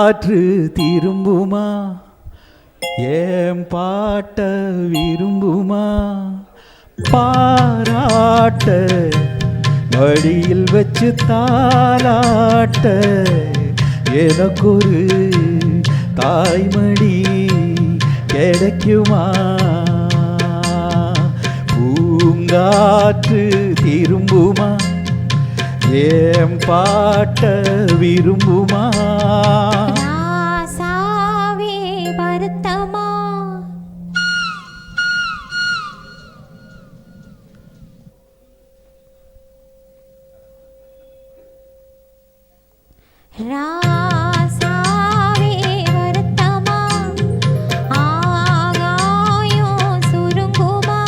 பூங்காற்று திரும்புமா ஏன் பாட்ட விரும்புமா பாராட்ட மடியில் வச்சு தாலாட்ட எனக்கொரு தாய்மடி கிடைக்குமா பூங்காற்று திரும்புமா ஏன் பாட்ட விரும்புமா ராசாவே வருத்தமா ராசாவே வருத்தமா ஆகாயம் சுருங்குமா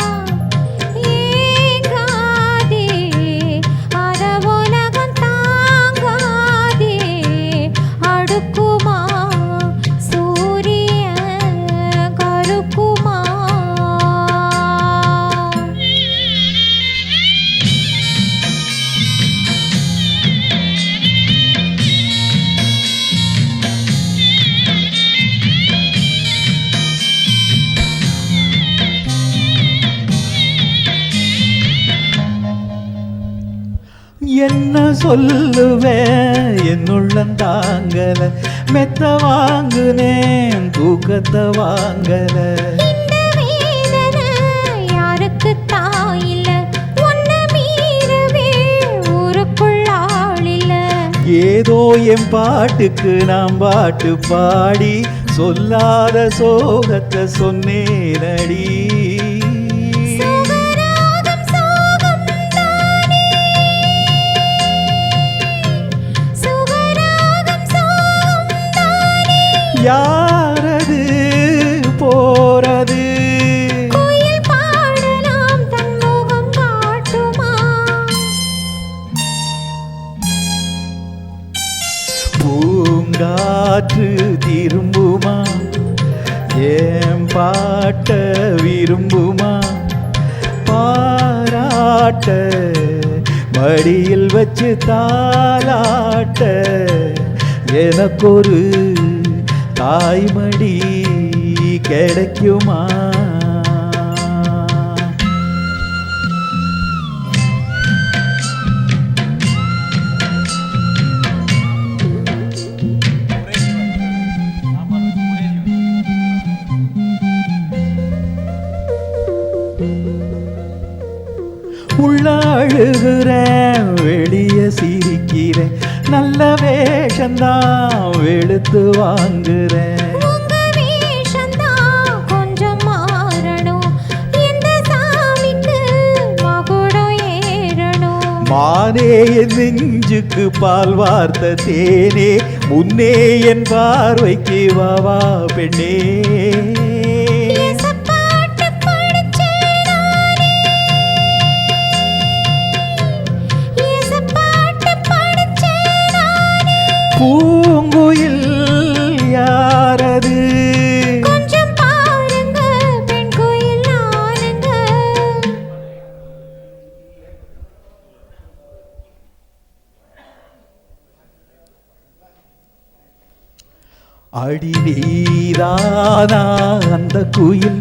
ஏங்காதே அத உலகம் தாங்காதே அடுக்குமா சூரியன் கருக்குமா என்ன சொல்லுவேன் என்னுள்ளந்தாங்கல மெத்த வாங்குனேன் தூக்கத்தை வாங்கல இந்த வேதனை யாருக்கு தாயில்ல ஒன்ன மீறவே ஊருக்குள்ள ஆளில்ல ஏதோ என் பாட்டுக்கு நான் பாட்டு பாடி சொல்லாத சோகத்தை சொன்னேனடி சுகராகம் சோகம் தானே சுகராகம் சோகம் தானே யாரது போறது கோயில் பாடலாம் தன் முகம் காட்டுமா பூங்காற்று திரும்புமா ஏன் பாட்ட விரும்புமா பாராட்ட மடியில் வச்சு தாலாட்ட எனக்கொரு தாய்மடி கிடைக்குமா உள்ள அழுகிறேன் வெளிய சிரிக்கிறேன் நல்ல வேஷந்தான் வெளுத்து வாங்குறேன் உங்க வேஷந்தான் கொஞ்சம் மாறணும் இந்த சாமிக்கு மகுடம் ஏறணும் மானே என் நெஞ்சுக்கு பால் வார்த்த தேனே முன்னே என் பார்வைக்கு வாவா பெண்ணே இசப்பாட்டு படிச்சேன் நானே இசப்பாட்டு படிச்சேன் நானே பூங்குயில் யாரது கொஞ்சம் பாருங்க பெண் கோயில் நானுங்க அடி நீதானா அந்த குயில்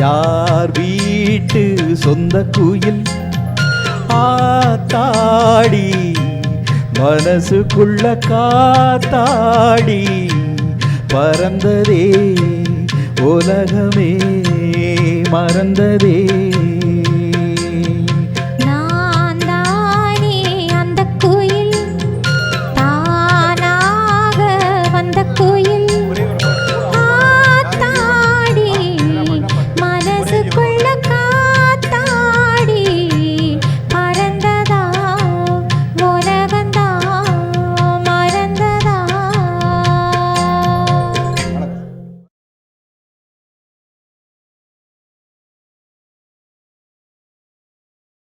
யார் வீட்டு சொந்த குயில் ஆத்தாடி மனசுக்குள்ள காத்தாடி பறந்ததே உலகமே மறந்ததே